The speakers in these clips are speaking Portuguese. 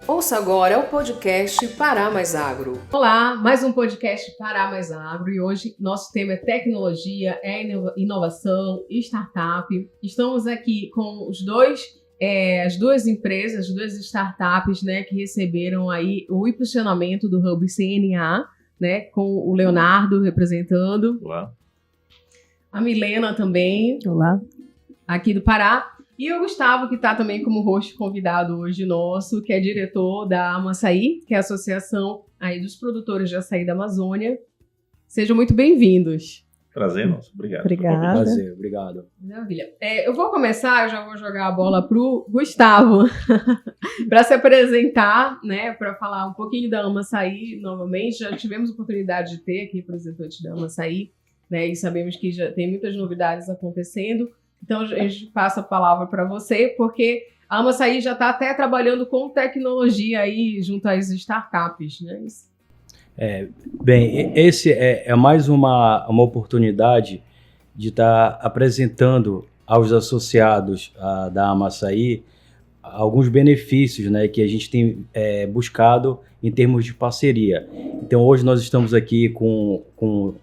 Ouça agora o podcast Pará Mais Agro. Olá, mais um podcast Pará Mais Agro e hoje nosso tema é tecnologia, inovação, startup. Estamos aqui com as duas empresas, as duas startups, né, que receberam aí o impulsionamento do Hub CNA, né, com o Leonardo representando. Olá. A Milena também. Olá. Aqui do Pará. E o Gustavo, que está também como host convidado hoje nosso, que é diretor da Amaçaí, que é a associação aí dos produtores de açaí da Amazônia. Sejam muito bem-vindos. Prazer, nosso. Obrigado. Obrigada. Prazer, obrigado. Maravilha. Eu vou começar, eu já vou jogar a bola para o Gustavo, para se apresentar, né, para falar um pouquinho da Amaçaí novamente. Já tivemos a oportunidade de ter aqui representante da Amaçaí, né, e sabemos que já tem muitas novidades acontecendo. Então, a gente passa a palavra para você, porque a Amaçaí já está até trabalhando com tecnologia aí junto às startups, né? Bem, esse é mais uma oportunidade de estar apresentando aos associados da Amaçaí alguns benefícios, né, que a gente tem buscado em termos de parceria. Então, hoje nós estamos aqui com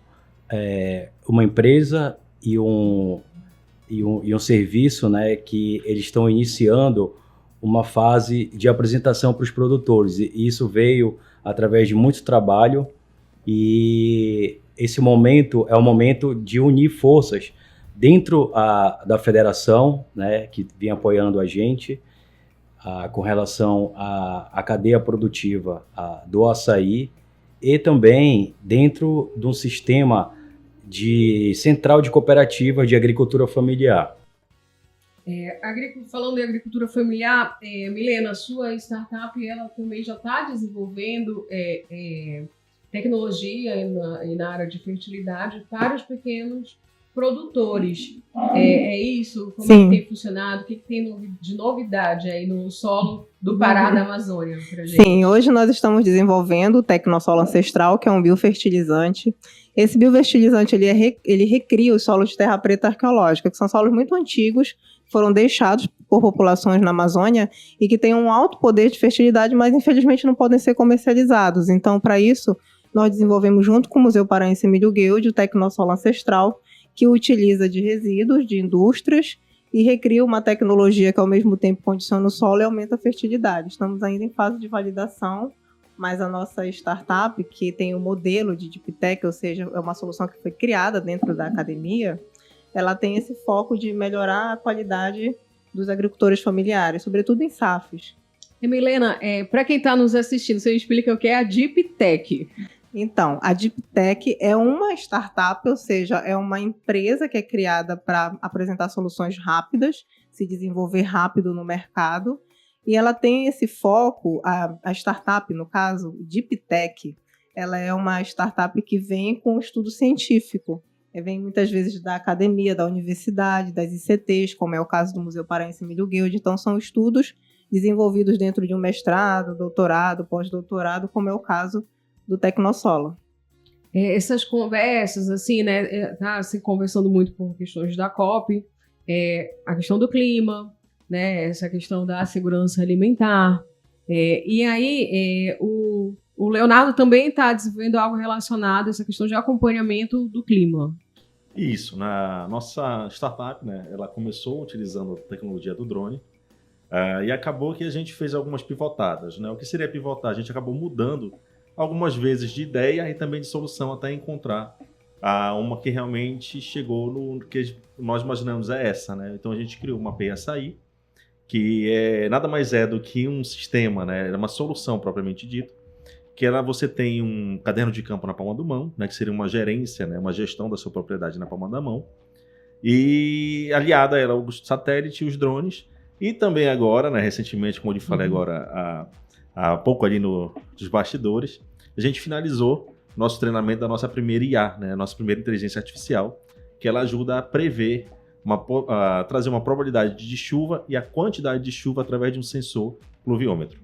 uma empresa e um serviço, né, que eles estão iniciando uma fase de apresentação para os produtores. E isso veio através de muito trabalho e esse momento é o momento de unir forças dentro da federação, né, que vem apoiando a gente com relação à cadeia produtiva do açaí e também dentro de um sistema de central de cooperativa de agricultura familiar. Falando em agricultura familiar, Milena, a sua startup ela também já está desenvolvendo tecnologia na área de fertilidade para os pequenos produtores. É isso? Como é que tem funcionado? O que tem de novidade aí no solo do Pará, da Amazônia? Pra gente? Sim, hoje nós estamos desenvolvendo o Tecnosolo Ancestral, que é um biofertilizante. Esse biofertilizante ele recria os solos de terra preta arqueológica, que são solos muito antigos, foram deixados por populações na Amazônia e que têm um alto poder de fertilidade, mas infelizmente não podem ser comercializados. Então, para isso, nós desenvolvemos junto com o Museu Paraense Emílio Guild o Tecnosolo Ancestral, que utiliza de resíduos de indústrias e recria uma tecnologia que ao mesmo tempo condiciona o solo e aumenta a fertilidade. Estamos ainda em fase de validação, mas a nossa startup, que tem o modelo de Deep Tech, ou seja, é uma solução que foi criada dentro da academia, ela tem esse foco de melhorar a qualidade dos agricultores familiares, sobretudo em SAFs. Milena, para quem está nos assistindo, você explica o que é a Deep Tech. Então, a Deep Tech é uma startup, ou seja, é uma empresa que é criada para apresentar soluções rápidas, se desenvolver rápido no mercado, e ela tem esse foco, a startup, no caso, Deep Tech, ela é uma startup que vem com estudo científico, vem muitas vezes da academia, da universidade, das ICTs, como é o caso do Museu Paraense Emílio Guild. Então, são estudos desenvolvidos dentro de um mestrado, doutorado, pós-doutorado, como é o caso do Tecnosolo. Essas conversas, assim, né, tá se conversando muito por questões da COP, a questão do clima, né, essa questão da segurança alimentar, e aí o Leonardo também está desenvolvendo algo relacionado a essa questão de acompanhamento do clima. Isso, na nossa startup, né, ela começou utilizando a tecnologia do drone e acabou que a gente fez algumas pivotadas, né? O que seria pivotar? A gente acabou mudando algumas vezes de ideia e também de solução até encontrar uma que realmente chegou no que nós imaginamos essa, né? Então a gente criou uma API Açaí, que nada mais é do que um sistema, né? É uma solução propriamente dita, que você tem um caderno de campo na palma da mão, né? Que seria uma gerência, né? Uma gestão da sua propriedade na palma da mão, e aliada a ela o satélite e os drones, e também agora, né? Recentemente, como eu falei agora há pouco ali nos bastidores, a gente finalizou nosso treinamento da nossa primeira IA, né? Nossa primeira inteligência artificial, que ela ajuda a prever, a trazer uma probabilidade de chuva e a quantidade de chuva através de um sensor pluviômetro.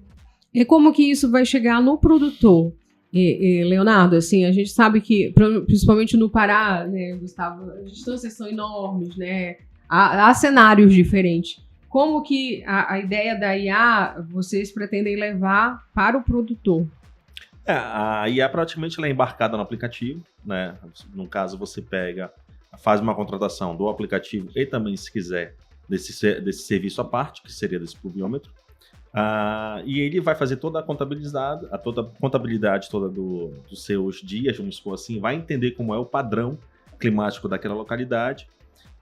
E como que isso vai chegar no produtor? Leonardo, assim, a gente sabe que, principalmente no Pará, né, Gustavo, as distâncias são enormes, né? Há cenários diferentes. como que a ideia da IA vocês pretendem levar para o produtor? A IA praticamente ela é embarcada no aplicativo, né? No caso, você faz uma contratação do aplicativo e também, se quiser, desse serviço à parte, que seria desse pluviômetro. E ele vai fazer toda a contabilidade toda dos seus dias, vamos supor assim, vai entender como é o padrão climático daquela localidade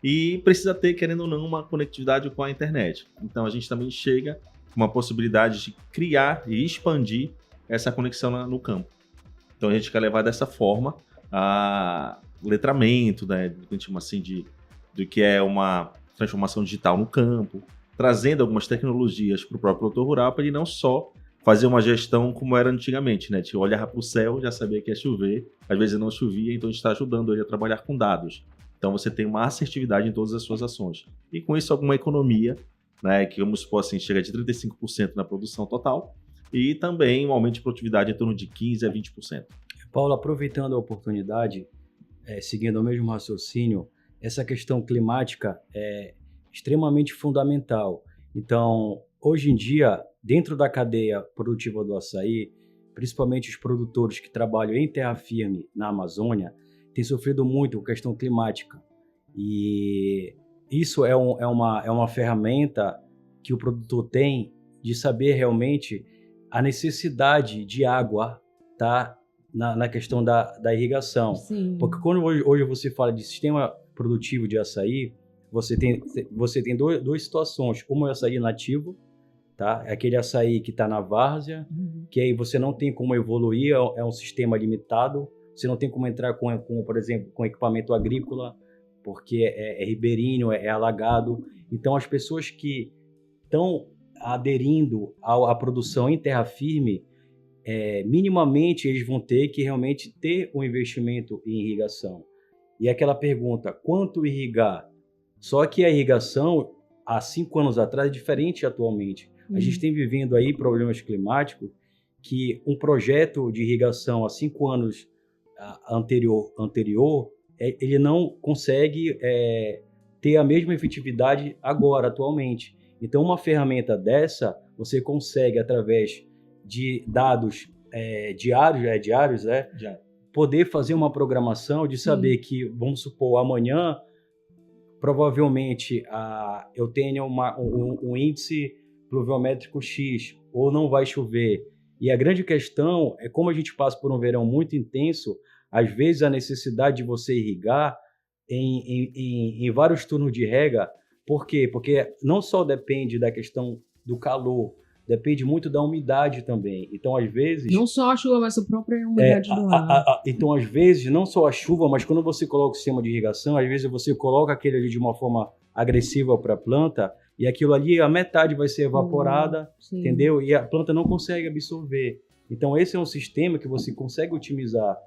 e precisa ter, querendo ou não, uma conectividade com a internet. Então a gente também chega com uma possibilidade de criar e expandir essa conexão no campo. Então a gente quer levar dessa forma a letramento, né, que a gente chama assim do que é uma transformação digital no campo, trazendo algumas tecnologias para o próprio produtor rural, para ele não só fazer uma gestão como era antigamente, né? De olhar para o céu, já sabia que ia chover, às vezes não chovia, então a gente está ajudando ele a trabalhar com dados. Então você tem uma assertividade em todas as suas ações. E com isso alguma economia, né? Que vamos supor assim, chega de 35% na produção total, e também um aumento de produtividade em torno de 15% a 20%. Paulo, aproveitando a oportunidade, seguindo o mesmo raciocínio, essa questão climática é extremamente fundamental. Então, hoje em dia, dentro da cadeia produtiva do açaí, principalmente os produtores que trabalham em terra firme na Amazônia, têm sofrido muito com a questão climática. E isso é uma ferramenta que o produtor tem de saber realmente a necessidade de água, tá? Na questão da irrigação. Sim. Porque quando hoje você fala de sistema produtivo de açaí, você tem duas situações. Uma é o açaí nativo, tá? É aquele açaí que está na várzea, que aí você não tem como evoluir, é um sistema limitado. Você não tem como entrar por exemplo, com equipamento agrícola, porque é ribeirinho, é alagado. Então, as pessoas que estão aderindo à produção em terra firme, minimamente eles vão ter que realmente ter um investimento em irrigação. E aquela pergunta, quanto irrigar? Só que a irrigação, há 5 anos atrás, é diferente atualmente. A gente tem vivendo aí problemas climáticos que um projeto de irrigação há 5 anos anterior, ele não consegue ter a mesma efetividade agora, atualmente. Então, uma ferramenta dessa, você consegue, através de dados diários, poder fazer uma programação de saber que, vamos supor, amanhã, provavelmente, eu tenho um índice pluviométrico X, ou não vai chover. E a grande questão é como a gente passa por um verão muito intenso, às vezes a necessidade de você irrigar em vários turnos de rega. Por quê? Porque não só depende da questão do calor, depende muito da umidade também. Então, às vezes... Não só a chuva, mas a própria umidade do ar. Então, às vezes, não só a chuva, mas quando você coloca o sistema de irrigação, às vezes você coloca aquele ali de uma forma agressiva para a planta, e aquilo ali, a metade vai ser evaporada, entendeu? E a planta não consegue absorver. Então, esse é um sistema que você consegue otimizar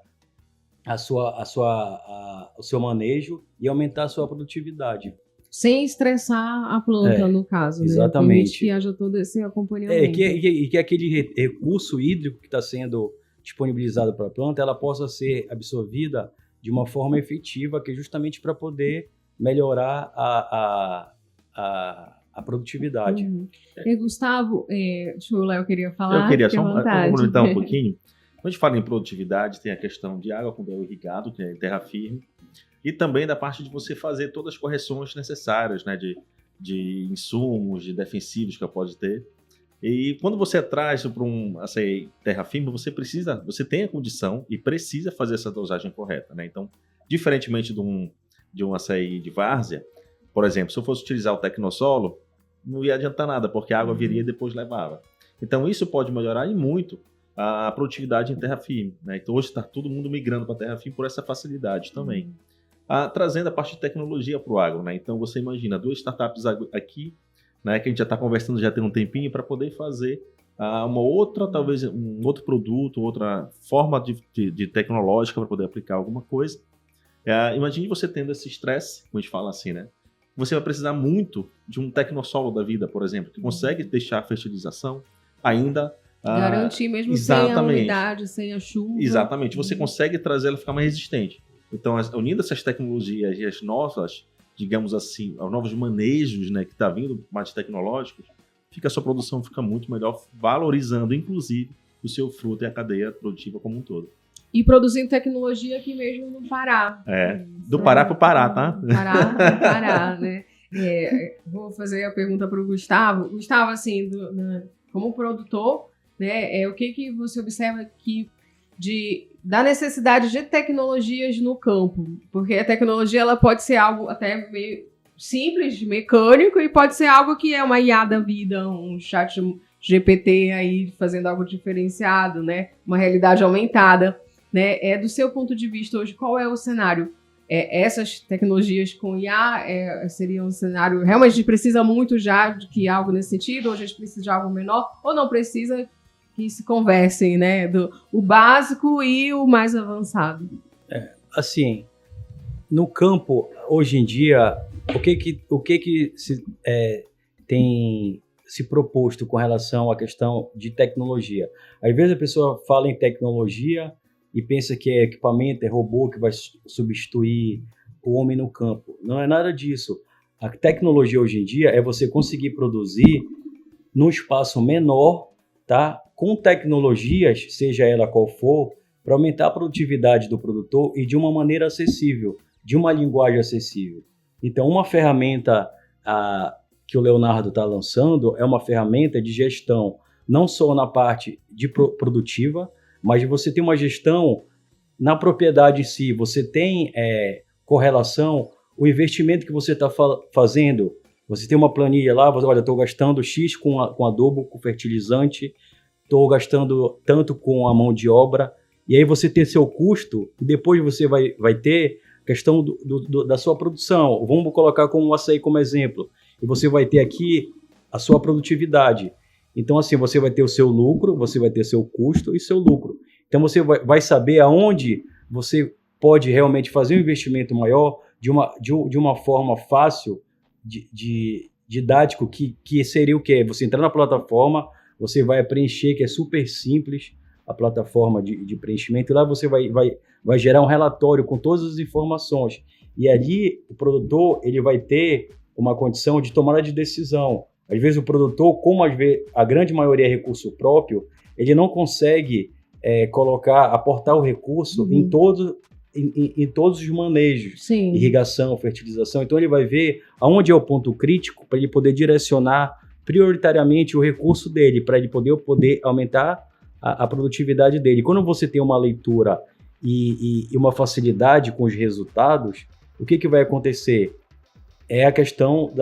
o seu manejo e aumentar a sua produtividade. Sem estressar a planta, no caso, exatamente. Né? Permite que haja todo esse acompanhamento. Que aquele recurso hídrico que está sendo disponibilizado para a planta, ela possa ser absorvida de uma forma efetiva, que é justamente para poder melhorar a produtividade. E Gustavo, deixa eu Léo queria falar. Eu queria só complementar um pouquinho. Quando a gente fala em produtividade, tem a questão de água quando é irrigado, que é em terra firme, e também da parte de você fazer todas as correções necessárias, né, de insumos, de defensivos que pode ter. E quando você traz para terra firme, você tem a condição e precisa fazer essa dosagem correta, né? Então, diferentemente de um açaí de várzea, por exemplo, se eu fosse utilizar o Tecnosolo, não ia adiantar nada, porque a água viria e depois levava. Então, isso pode melhorar e muito a produtividade em terra firme, né? Então, hoje está todo mundo migrando para terra firme por essa facilidade também. Trazendo a parte de tecnologia para o agro, né? Então, você imagina 2 startups aqui, né, que a gente já está conversando já tem um tempinho para poder fazer talvez um outro produto, outra forma de tecnológica para poder aplicar alguma coisa. Imagine você tendo esse estresse, como a gente fala assim, né? Você vai precisar muito de um tecnossolo da vida, por exemplo, que consegue deixar a fertilização ainda... Garantir mesmo sem a umidade, sem a chuva. Exatamente. Você consegue trazer ela a ficar mais resistente. Então, unindo essas tecnologias e as novas digamos assim, aos novos manejos, né, que está vindo mais tecnológicos, a sua produção fica muito melhor, valorizando, inclusive, o seu fruto e a cadeia produtiva como um todo. E produzindo tecnologia aqui mesmo no Pará. Do Pará para o Pará, tá? Do Pará para o Pará, né? Vou fazer a pergunta para o Gustavo. Gustavo, assim, como produtor, né, o que você observa aqui da necessidade de tecnologias no campo? Porque a tecnologia ela pode ser algo até meio simples, mecânico, e pode ser algo que é uma IA da vida, um chat GPT aí fazendo algo diferenciado, né? Uma realidade aumentada, né? Do seu ponto de vista hoje, qual é o cenário? Essas tecnologias com IA seria um cenário realmente a gente precisa muito já de que algo nesse sentido, ou a gente precisa de algo menor, ou não precisa que se conversem, né? O básico e o mais avançado. Assim, no campo, hoje em dia, o que tem se proposto com relação à questão de tecnologia? Às vezes a pessoa fala em tecnologia e pensa que é equipamento, é robô que vai substituir o homem no campo. Não é nada disso. A tecnologia hoje em dia é você conseguir produzir num espaço menor, tá? Com tecnologias, seja ela qual for, para aumentar a produtividade do produtor e de uma maneira acessível, de uma linguagem acessível. Então, uma ferramenta que o Leonardo está lançando é uma ferramenta de gestão, não só na parte de produtiva, mas você tem uma gestão na propriedade em si. Você tem correlação, o investimento que você está fazendo. Você tem uma planilha lá, olha, estou gastando X com adubo, com fertilizante, estou gastando tanto com a mão de obra, e aí você tem seu custo, e depois você vai ter questão da sua produção. Vamos colocar como o açaí como exemplo. E você vai ter aqui a sua produtividade. Então, assim, você vai ter o seu lucro, você vai ter seu custo e seu lucro. Então, você vai saber aonde você pode realmente fazer um investimento maior de uma forma fácil, didático, que seria o quê? Você entrar na plataforma, você vai preencher, que é super simples, a plataforma de preenchimento, e lá você vai gerar um relatório com todas as informações. E ali, o produtor ele vai ter uma condição de tomada de decisão. Às vezes o produtor, como a grande maioria é recurso próprio, ele não consegue aportar o recurso em todos os manejos. Sim. Irrigação, fertilização. Então ele vai ver aonde é o ponto crítico para ele poder direcionar prioritariamente o recurso dele, para ele poder aumentar a produtividade dele. Quando você tem uma leitura e uma facilidade com os resultados, o que vai acontecer? É a questão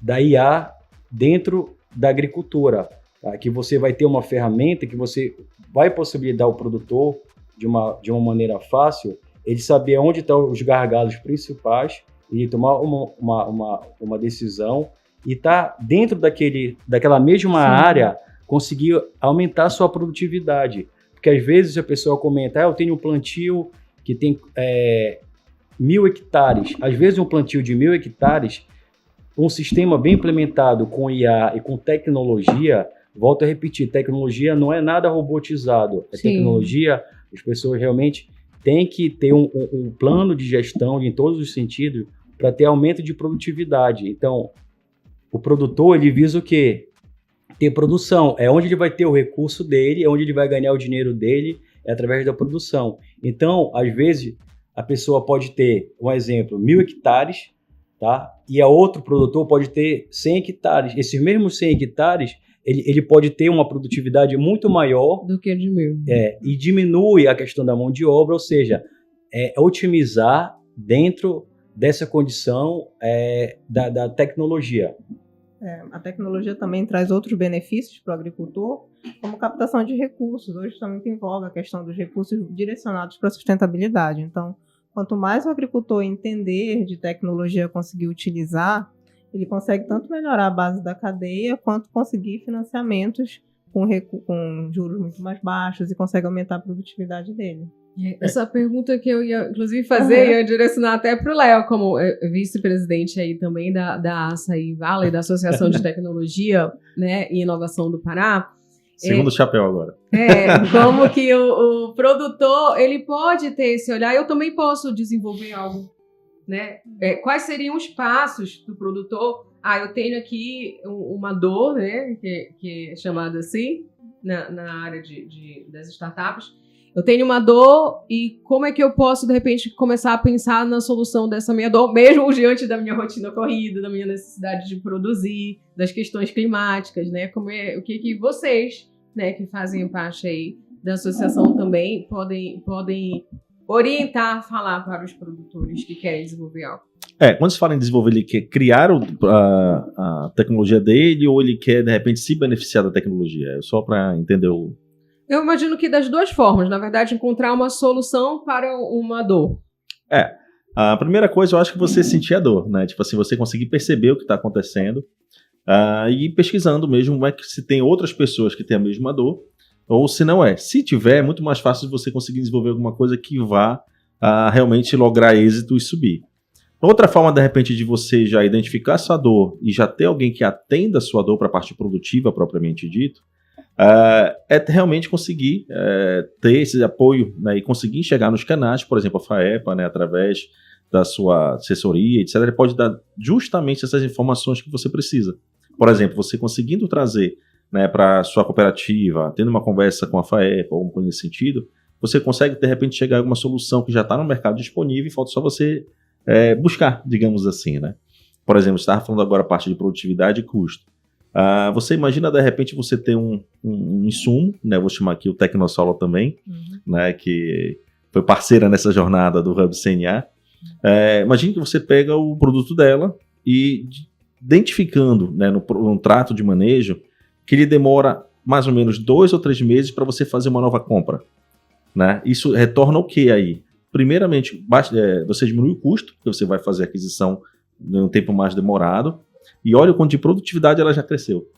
da IA dentro da agricultura, tá? Que você vai ter uma ferramenta que você vai possibilitar ao produtor, de uma maneira fácil, ele saber onde estão os gargalos principais e tomar uma decisão e tá dentro daquela mesma área, conseguir aumentar a sua produtividade. Porque às vezes a pessoa comenta, eu tenho um plantio que tem 1.000 hectares. Às vezes um plantio de 1.000 hectares, um sistema bem implementado com IA e com tecnologia, volto a repetir, tecnologia não é nada robotizado. É tecnologia, as pessoas realmente têm que ter um plano de gestão em todos os sentidos para ter aumento de produtividade. Então, o produtor, ele visa o quê? Ter produção. É onde ele vai ter o recurso dele, é onde ele vai ganhar o dinheiro dele, é através da produção. Então, às vezes, a pessoa pode ter, um exemplo, 1.000 hectares, tá? E a outro produtor pode ter 100 hectares. Esses mesmos 100 hectares, ele pode ter uma produtividade muito maior do que de 1.000. E diminui a questão da mão de obra, ou seja, otimizar dentro dessa condição da tecnologia. A tecnologia também traz outros benefícios para o agricultor, como captação de recursos. Hoje está muito em voga a questão dos recursos direcionados para a sustentabilidade. Então, quanto mais o agricultor entender de tecnologia, conseguir utilizar, ele consegue tanto melhorar a base da cadeia, quanto conseguir financiamentos com juros muito mais baixos e consegue aumentar a produtividade dele. Essa pergunta que eu ia, inclusive, fazer, ia direcionar até para o Léo, como vice-presidente aí também da Açaí Valley, da Associação de Tecnologia, né, e Inovação do Pará. Segundo chapéu agora. Como que o produtor, ele pode ter esse olhar, eu também posso desenvolver algo, né? Quais seriam os passos do produtor? Eu tenho aqui uma dor, né, que é chamada assim, na área das startups. Eu tenho uma dor e como é que eu posso, de repente, começar a pensar na solução dessa minha dor, mesmo diante da minha rotina corrida, da minha necessidade de produzir, das questões climáticas, né? O que vocês, né, que fazem parte aí da associação também, podem orientar, falar para os produtores que querem desenvolver algo? Quando se fala em desenvolver, ele quer criar a tecnologia dele ou ele quer, de repente, se beneficiar da tecnologia? Só para entender o... Eu imagino que das duas formas, na verdade, encontrar uma solução para uma dor. A primeira coisa, eu acho que você sentir a dor, né? Tipo assim, você conseguir perceber o que está acontecendo e ir pesquisando mesmo se tem outras pessoas que têm a mesma dor ou se não é. Se tiver, é muito mais fácil de você conseguir desenvolver alguma coisa que vá realmente lograr êxito e subir. Outra forma, de repente, de você já identificar a sua dor e já ter alguém que atenda a sua dor para a parte produtiva, propriamente dito, é realmente conseguir ter esse apoio, né, e conseguir chegar nos canais, por exemplo, a FAEPA, né, através da sua assessoria, etc., ele pode dar justamente essas informações que você precisa. Por exemplo, você conseguindo trazer, né, para a sua cooperativa, tendo uma conversa com a FAEPA ou alguma coisa nesse sentido, você consegue, de repente, chegar a alguma solução que já está no mercado disponível e falta só você buscar, digamos assim, né? Por exemplo, você estava falando agora a parte de produtividade e custo. Você imagina, de repente, você ter um insumo, né? Vou chamar aqui o Tecnosolo também, né? Que foi parceira nessa jornada do Hub CNA. Imagine que você pega o produto dela e identificando, né, no trato de manejo, que ele demora mais ou menos 2 ou 3 meses para você fazer uma nova compra, né? Isso retorna o que aí? Primeiramente, você diminui o custo, porque você vai fazer a aquisição em um tempo mais demorado, e olha o quanto de produtividade ela já cresceu,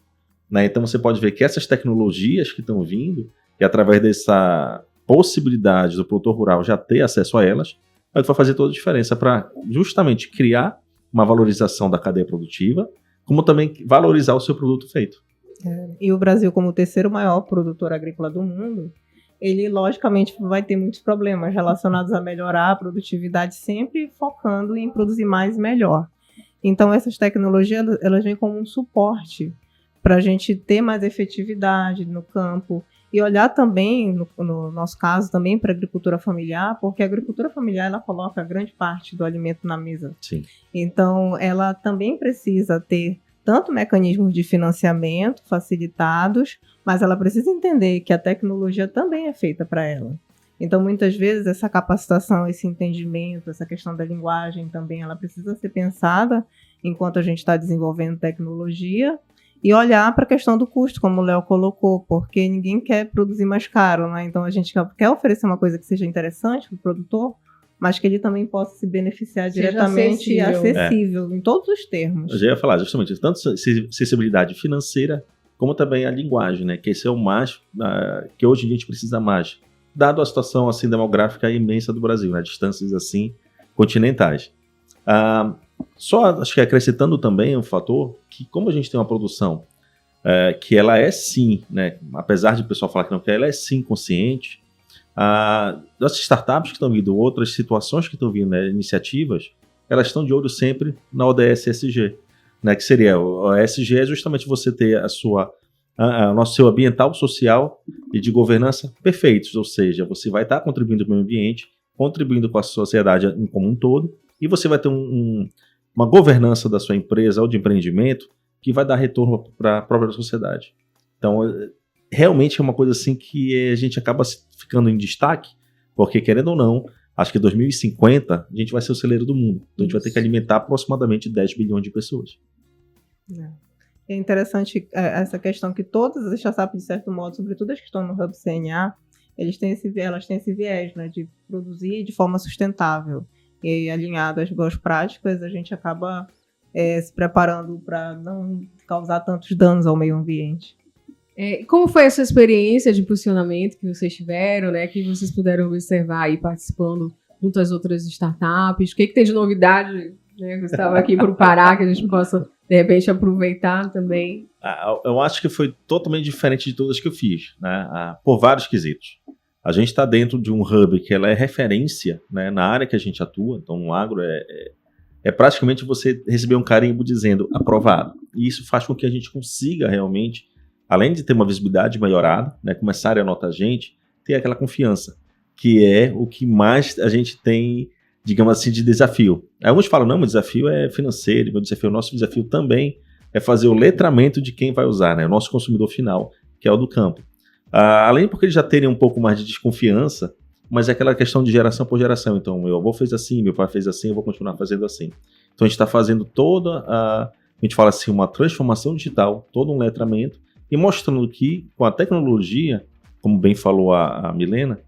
né? Então você pode ver que essas tecnologias que estão vindo, e através dessa possibilidade do produtor rural já ter acesso a elas, vai fazer toda a diferença para justamente criar uma valorização da cadeia produtiva, como também valorizar o seu produto feito. E o Brasil, como o terceiro maior produtor agrícola do mundo, ele logicamente vai ter muitos problemas relacionados a melhorar a produtividade, sempre focando em produzir mais e melhor. Então essas tecnologias, elas vêm como um suporte para a gente ter mais efetividade no campo e olhar também, no nosso caso, também para a agricultura familiar, porque a agricultura familiar ela coloca grande parte do alimento na mesa. Sim. Então ela também precisa ter tanto mecanismos de financiamento facilitados, mas ela precisa entender que a tecnologia também é feita para ela. Então, muitas vezes, essa capacitação, esse entendimento, essa questão da linguagem também, ela precisa ser pensada enquanto a gente está desenvolvendo tecnologia e olhar para a questão do custo, como o Léo colocou, porque ninguém quer produzir mais caro, né? Então, a gente quer oferecer uma coisa que seja interessante para o produtor, mas que ele também possa se beneficiar diretamente e acessível em todos os termos. Eu já ia falar justamente isso, tanto acessibilidade financeira, como também a linguagem, né? Que esse é o mais, que hoje em dia a gente precisa mais, dado a situação assim, demográfica imensa do Brasil, né? Distâncias assim, continentais. Só acho que acrescentando também um fator, que como a gente tem uma produção que ela é sim, né? Apesar de o pessoal falar que não quer, ela é sim consciente, das startups que estão vindo, outras situações que estão vindo, né, iniciativas, elas estão de olho sempre na ODS ESG, né, que seria, o ESG é justamente você ter o seu ambiental, social e de governança perfeitos, ou seja, você vai estar contribuindo com o meio ambiente, contribuindo com a sociedade como um todo, e você vai ter uma governança da sua empresa ou de empreendimento que vai dar retorno para a própria sociedade. Então, realmente é uma coisa assim que a gente acaba ficando em destaque, porque querendo ou não, acho que em 2050 a gente vai ser o celeiro do mundo. Então a gente vai ter que alimentar aproximadamente 10 bilhões de pessoas. É interessante essa questão que todas as startups, de certo modo, sobretudo as que estão no Hub CNA, elas têm esse viés, né, de produzir de forma sustentável. E aí, alinhado às boas práticas, a gente acaba se preparando para não causar tantos danos ao meio ambiente. Como foi essa experiência de impulsionamento que vocês tiveram, né, que vocês puderam observar aí participando junto às outras startups? O que tem de novidade né, Gustavo, aqui para o Pará, que a gente possa, de repente, aproveitar também. Eu acho que foi totalmente diferente de todas que eu fiz, né? Por vários quesitos. A gente está dentro de um hub que ela é referência, né, na área que a gente atua, então no agro é praticamente você receber um carimbo dizendo aprovado. E isso faz com que a gente consiga realmente, além de ter uma visibilidade melhorada, né, começarem a notar a gente, ter aquela confiança, que é o que mais a gente tem, digamos assim, de desafio. Alguns falam, não, meu desafio é financeiro, o nosso desafio também é fazer o letramento de quem vai usar, né, o nosso consumidor final, que é o do campo. Além porque eles já terem um pouco mais de desconfiança, mas é aquela questão de geração por geração. Então, meu avô fez assim, meu pai fez assim, eu vou continuar fazendo assim. Então, a gente está fazendo toda a gente fala assim, uma transformação digital, todo um letramento, e mostrando que, com a tecnologia, como bem falou a Milena,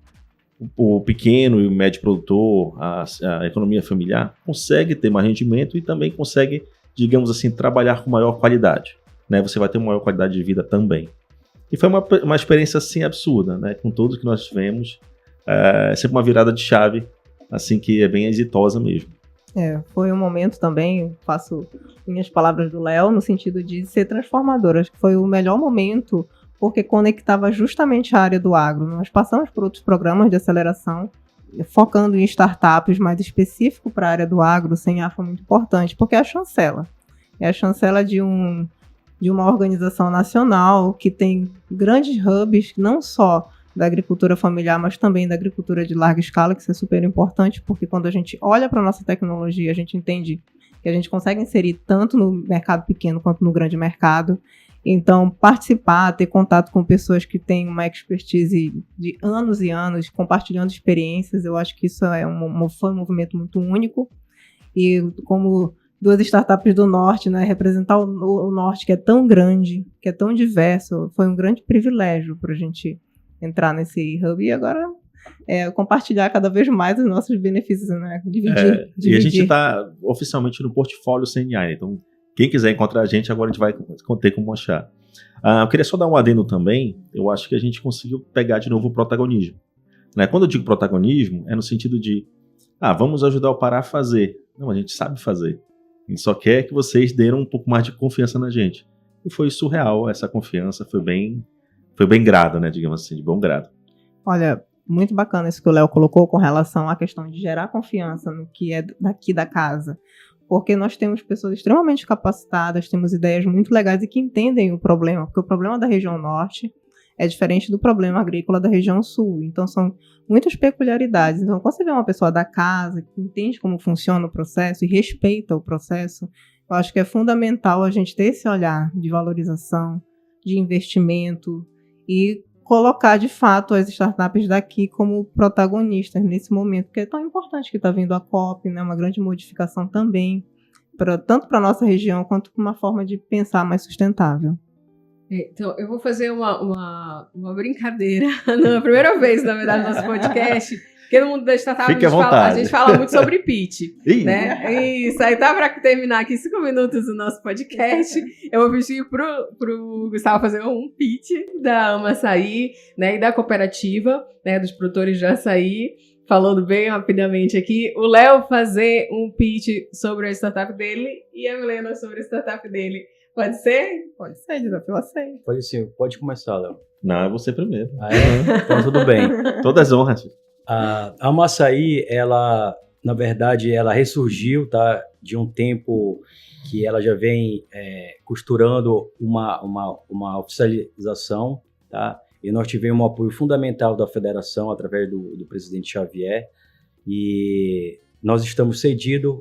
o pequeno e o médio produtor, a economia familiar, consegue ter mais rendimento e também consegue, digamos assim, trabalhar com maior qualidade. Né? Você vai ter uma maior qualidade de vida também. E foi uma experiência, assim, absurda, né? Com tudo que nós tivemos. Sempre uma virada de chave, assim, que é bem exitosa mesmo. Foi um momento também, faço minhas palavras do Léo, no sentido de ser transformador. Acho que foi o melhor momento, porque conectava justamente a área do agro. Nós passamos por outros programas de aceleração, focando em startups mais específico para a área do agro. O CNA foi muito importante, porque é a chancela. É a chancela de uma organização nacional que tem grandes hubs, não só da agricultura familiar, mas também da agricultura de larga escala, que isso é super importante, porque quando a gente olha para a nossa tecnologia, a gente entende que a gente consegue inserir tanto no mercado pequeno quanto no grande mercado. Então, participar, ter contato com pessoas que têm uma expertise de anos e anos, compartilhando experiências, eu acho que isso foi um movimento muito único. E como duas startups do Norte, né, representar o Norte, que é tão grande, que é tão diverso, foi um grande privilégio para a gente entrar nesse hub e agora compartilhar cada vez mais os nossos benefícios, né? Dividir. E a gente está oficialmente no portfólio CNA, então quem quiser encontrar a gente, agora a gente vai ter como achar. Eu queria só dar um adendo também, eu acho que a gente conseguiu pegar de novo o protagonismo. Né? Quando eu digo protagonismo, é no sentido de, vamos ajudar o Pará a fazer. Não, a gente sabe fazer. A gente só quer que vocês deem um pouco mais de confiança na gente. E foi surreal essa confiança, foi bem grado, né, digamos assim, de bom grado. Olha, muito bacana isso que o Léo colocou com relação à questão de gerar confiança no que é daqui da casa, porque nós temos pessoas extremamente capacitadas, temos ideias muito legais e que entendem o problema, porque o problema da região norte é diferente do problema agrícola da região sul, então são muitas peculiaridades. Então, quando você vê uma pessoa da casa que entende como funciona o processo e respeita o processo, eu acho que é fundamental a gente ter esse olhar de valorização, de investimento, e colocar, de fato, as startups daqui como protagonistas nesse momento, que é tão importante que está vindo a COP, né, uma grande modificação também, tanto para a nossa região, quanto para uma forma de pensar mais sustentável. Então, eu vou fazer uma brincadeira, na primeira vez, na verdade, no nosso podcast, porque no mundo da startup a gente fala muito sobre pitch, né? Isso, aí tá para terminar aqui 5 minutos do nosso podcast, eu vou pedir pro Gustavo fazer um pitch da Amaçaí, né, e da cooperativa, né, dos produtores de açaí, falando bem rapidamente aqui, o Léo fazer um pitch sobre a startup dele e a Milena sobre a startup dele. Pode ser? Pode ser, desafio aceito. Pode sim, pode começar, Léo. Não, é você primeiro. Então tudo bem. Todas as honras. A Amaçaí, ela, na verdade, ela ressurgiu, tá, de um tempo que ela já vem costurando uma oficialização, tá? E nós tivemos um apoio fundamental da federação através do presidente Xavier, e nós estamos cedidos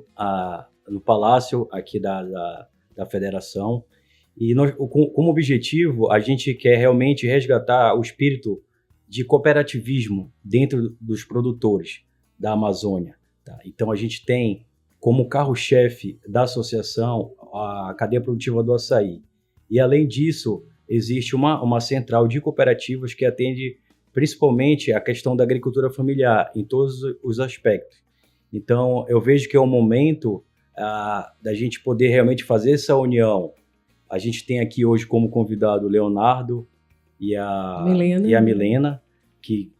no palácio aqui da federação, e nós, como objetivo, a gente quer realmente resgatar o espírito de cooperativismo dentro dos produtores da Amazônia. Tá? Então a gente tem como carro-chefe da associação a cadeia produtiva do açaí. E além disso, existe uma central de cooperativas que atende principalmente a questão da agricultura familiar em todos os aspectos. Então eu vejo que é um momento da gente poder realmente fazer essa união. A gente tem aqui hoje como convidado o Leonardo e a Milena, que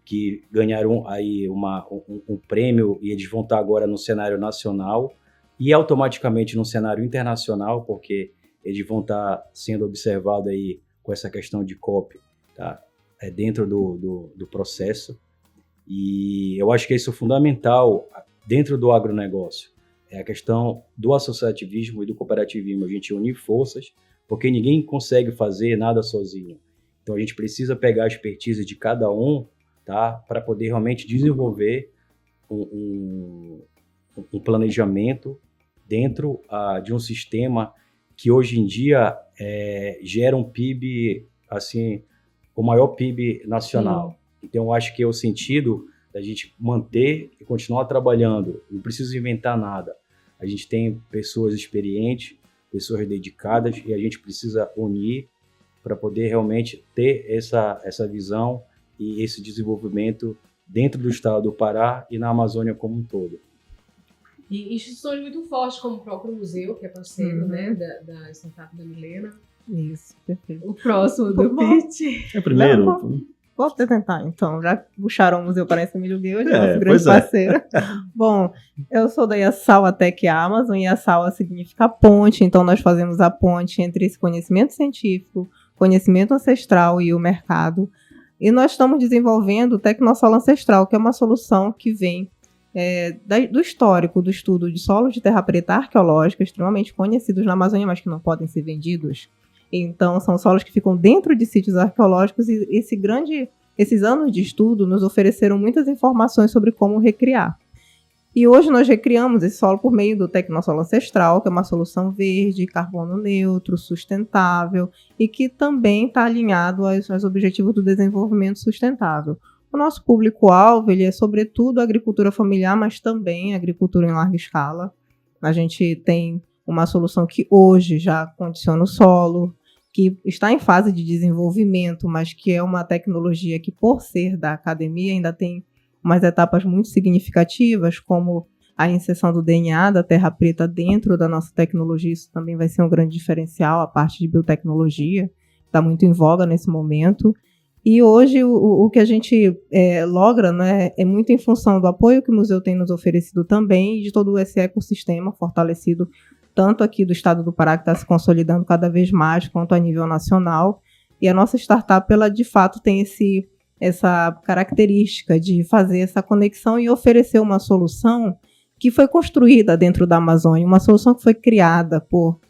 ganharam aí um prêmio, e eles vão estar agora no cenário nacional e automaticamente no cenário internacional, porque eles vão estar sendo observados aí com essa questão de copy, tá? Dentro do processo. E eu acho que isso é fundamental dentro do agronegócio. É a questão do associativismo e do cooperativismo. A gente unir forças, porque ninguém consegue fazer nada sozinho. Então a gente precisa pegar a expertise de cada um, tá? Para poder realmente desenvolver um planejamento dentro de um sistema que hoje em dia gera um PIB, assim, o maior PIB nacional. Então, eu acho que é o sentido da gente manter e continuar trabalhando. Não precisa inventar nada. A gente tem pessoas experientes, pessoas dedicadas, e a gente precisa unir para poder realmente ter essa visão e esse desenvolvimento dentro do estado do Pará e na Amazônia como um todo. E instituições muito fortes, como o próprio museu, que é parceiro, né, da startup da Milena. Isso, perfeito. O próximo do pitch. Primeiro... Vou tentar, então. Já puxaram o Museu Paraense Emílio Guild, nosso grande pois parceiro. Bom, eu sou da Yasawa Tech Amazon. Yasawa significa ponte, então nós fazemos a ponte entre esse conhecimento científico, conhecimento ancestral e o mercado. E nós estamos desenvolvendo o Tecnosolo Ancestral, que é uma solução que vem do histórico do estudo de solos de terra preta arqueológica, extremamente conhecidos na Amazônia, mas que não podem ser vendidos. Então, são solos que ficam dentro de sítios arqueológicos e esses anos de estudo nos ofereceram muitas informações sobre como recriar. E hoje nós recriamos esse solo por meio do Tecnosolo Ancestral, que é uma solução verde, carbono neutro, sustentável e que também está alinhado aos objetivos do desenvolvimento sustentável. O nosso público-alvo ele é, sobretudo, a agricultura familiar, mas também a agricultura em larga escala. A gente tem uma solução que hoje já condiciona o solo, que está em fase de desenvolvimento, mas que é uma tecnologia que, por ser da academia, ainda tem umas etapas muito significativas, como a inserção do DNA da terra preta dentro da nossa tecnologia. Isso também vai ser um grande diferencial, a parte de biotecnologia, está muito em voga nesse momento. E hoje o que a gente logra, né, é muito em função do apoio que o museu tem nos oferecido também e de todo esse ecossistema fortalecido tanto aqui do estado do Pará, que está se consolidando cada vez mais, quanto a nível nacional. E a nossa startup, ela de fato tem essa característica de fazer essa conexão e oferecer uma solução que foi construída dentro da Amazônia, uma solução que foi criada por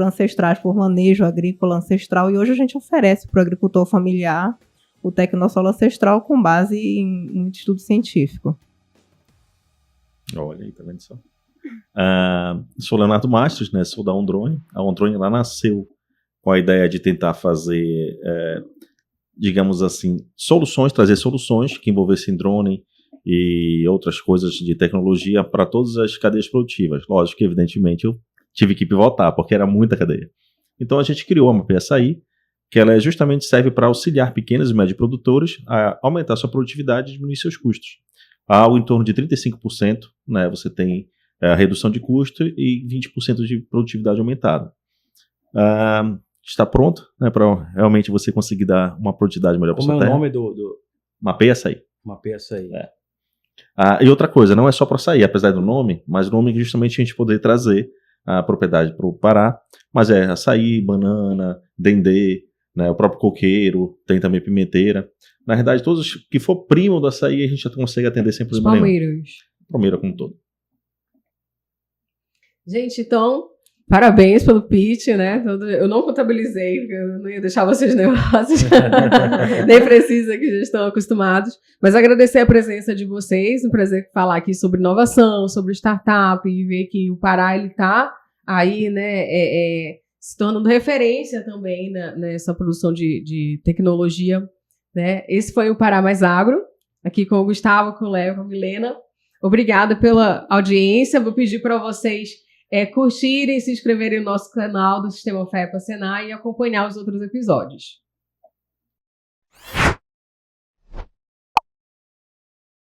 ancestrais, por manejo agrícola ancestral, e hoje a gente oferece para o agricultor familiar o Tecnosolo Ancestral com base em estudo científico. Olha aí, tá vendo só? Sou Leonardo Mastros, né? Sou da OnDrone. A OnDrone lá nasceu com a ideia de tentar fazer, digamos assim, trazer soluções que envolvessem drone e outras coisas de tecnologia para todas as cadeias produtivas. Lógico que, evidentemente, eu tive que pivotar, porque era muita cadeia. Então a gente criou a Mapeia Açaí, que ela justamente serve para auxiliar pequenos e médios produtores a aumentar sua produtividade e diminuir seus custos. Algo em torno de 35%, né, você tem a redução de custo e 20% de produtividade aumentada. Está pronto, né, para realmente você conseguir dar uma produtividade melhor para sua terra. Como é o nome do... Mapeia Açaí. Mapeia Açaí. E outra coisa, não é só para açaí, apesar do nome, mas o nome que justamente a gente poder trazer a propriedade para o Pará, mas é açaí, banana, dendê, né, o próprio coqueiro, tem também pimenteira. Na verdade, todos que for primo do açaí, a gente já consegue atender sem problema nenhum. Palmeira como um todo. Gente, então, parabéns pelo pitch, né? Eu não contabilizei, porque eu não ia deixar vocês nervosos. Nem precisa, que já estão acostumados. Mas agradecer a presença de vocês, um prazer falar aqui sobre inovação, sobre startup, e ver que o Pará está aí, né, se tornando referência também nessa produção de tecnologia, né? Esse foi o Pará Mais Agro, aqui com o Gustavo, com o Léo, com a Milena. Obrigada pela audiência. Vou pedir para vocês curtirem, se inscreverem no nosso canal do Sistema FEPA Senai e acompanhar os outros episódios.